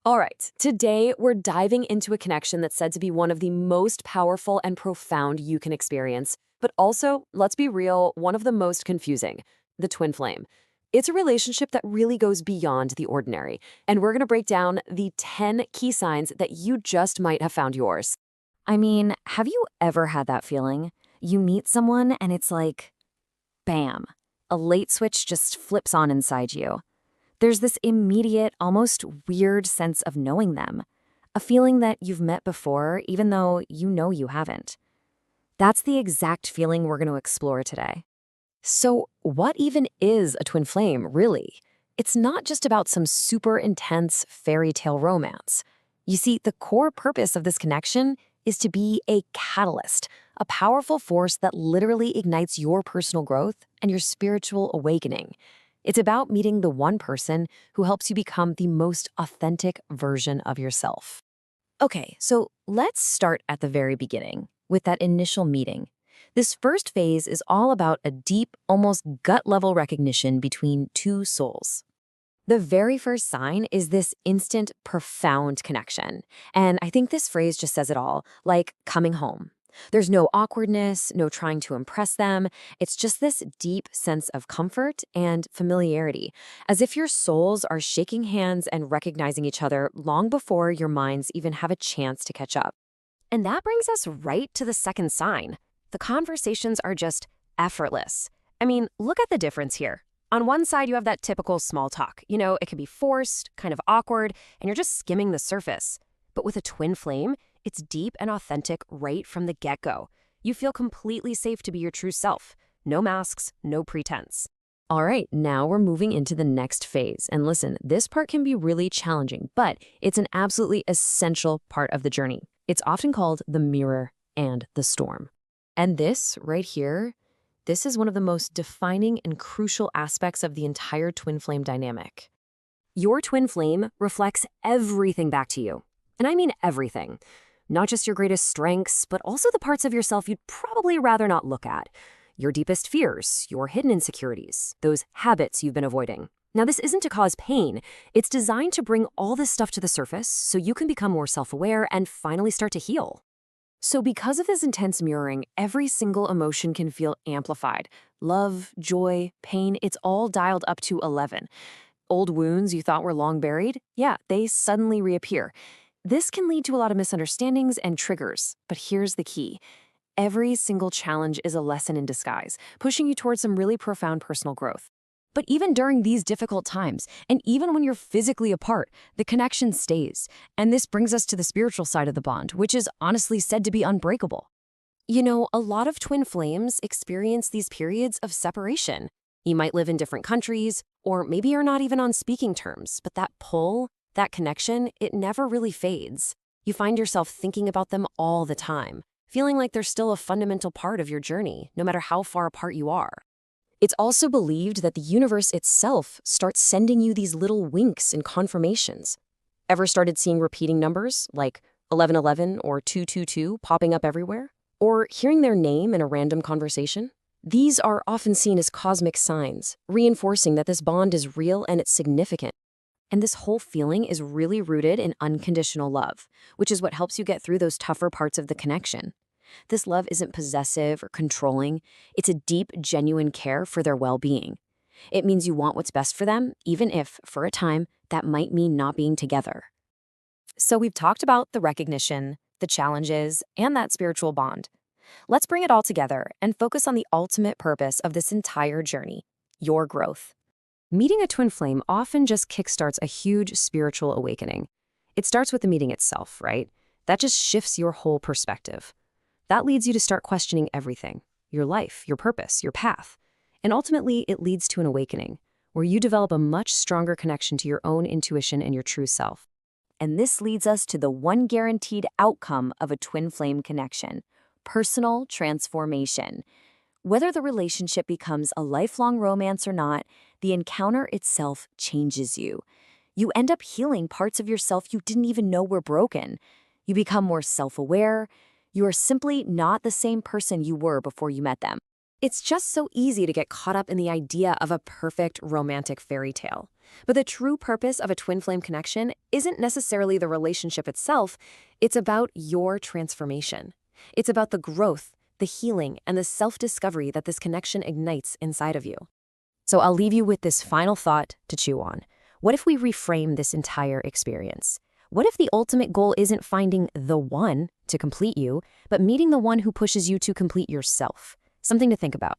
All right, today we're diving into a connection that's said to be one of the most powerful and profound you can experience, but also, let's be real, one of the most confusing, the twin flame. It's a relationship that really goes beyond the ordinary, and we're going to break down the 10 key signs that you just might have found yours. I mean, have you ever had that feeling? You meet someone and it's like, bam, a light switch just flips on inside you. There's this immediate, almost weird sense of knowing them, a feeling that you've met before, even though you know you haven't. That's the exact feeling we're going to explore today. So, what even is a twin flame, really? It's not just about some super intense fairy tale romance. You see, the core purpose of this connection is to be a catalyst, a powerful force that literally ignites your personal growth and your spiritual awakening. It's about meeting the one person who helps you become the most authentic version of yourself. Okay, so let's start at the very beginning with that initial meeting. This first phase is all about a deep, almost gut-level recognition between two souls. The very first sign is this instant, profound connection. And I think this phrase just says it all, like coming home. There's no awkwardness, no trying to impress them. It's just this deep sense of comfort and familiarity, as if your souls are shaking hands and recognizing each other long before your minds even have a chance to catch up. And that brings us right to the second sign. The conversations are just effortless. I mean, look at the difference here. On one side, you have that typical small talk. It can be forced, kind of awkward, and you're just skimming the surface. But with a twin flame, it's deep and authentic right from the get-go. You feel completely safe to be your true self. No masks, no pretense. All right, now we're moving into the next phase. And listen, this part can be really challenging, but it's an absolutely essential part of the journey. It's often called the mirror and the storm. And this right here, this is one of the most defining and crucial aspects of the entire twin flame dynamic. Your twin flame reflects everything back to you. And I mean everything. Not just your greatest strengths, but also the parts of yourself you'd probably rather not look at. Your deepest fears, your hidden insecurities, those habits you've been avoiding. Now, this isn't to cause pain. It's designed to bring all this stuff to the surface so you can become more self-aware and finally start to heal. So because of this intense mirroring, every single emotion can feel amplified. Love, joy, pain, it's all dialed up to 11. Old wounds you thought were long buried, yeah, they suddenly reappear. This can lead to a lot of misunderstandings and triggers, but here's the key. Every single challenge is a lesson in disguise, pushing you towards some really profound personal growth. But even during these difficult times, and even when you're physically apart, the connection stays. And this brings us to the spiritual side of the bond, which is honestly said to be unbreakable. A lot of twin flames experience these periods of separation. You might live in different countries, or maybe you're not even on speaking terms, but that pull, that connection, it never really fades. You find yourself thinking about them all the time, feeling like they're still a fundamental part of your journey, no matter how far apart you are. It's also believed that the universe itself starts sending you these little winks and confirmations. Ever started seeing repeating numbers, like 1111 or 222, popping up everywhere? Or hearing their name in a random conversation? These are often seen as cosmic signs, reinforcing that this bond is real and it's significant. And this whole feeling is really rooted in unconditional love, which is what helps you get through those tougher parts of the connection. This love isn't possessive or controlling. It's a deep, genuine care for their well-being. It means you want what's best for them, even if, for a time, that might mean not being together. So we've talked about the recognition, the challenges, and that spiritual bond. Let's bring it all together and focus on the ultimate purpose of this entire journey, your growth. Meeting a twin flame often just kickstarts a huge spiritual awakening. It starts with the meeting itself, right? That just shifts your whole perspective. That leads you to start questioning everything, your life, your purpose, your path. And ultimately, it leads to an awakening, where you develop a much stronger connection to your own intuition and your true self. And this leads us to the one guaranteed outcome of a twin flame connection: personal transformation. Whether the relationship becomes a lifelong romance or not, the encounter itself changes you. You end up healing parts of yourself you didn't even know were broken. You become more self-aware. You are simply not the same person you were before you met them. It's just so easy to get caught up in the idea of a perfect romantic fairy tale. But the true purpose of a twin flame connection isn't necessarily the relationship itself, it's about your transformation. It's about the growth, the healing, and the self-discovery that this connection ignites inside of you. So I'll leave you with this final thought to chew on. What if we reframe this entire experience? What if the ultimate goal isn't finding the one to complete you, but meeting the one who pushes you to complete yourself? Something to think about.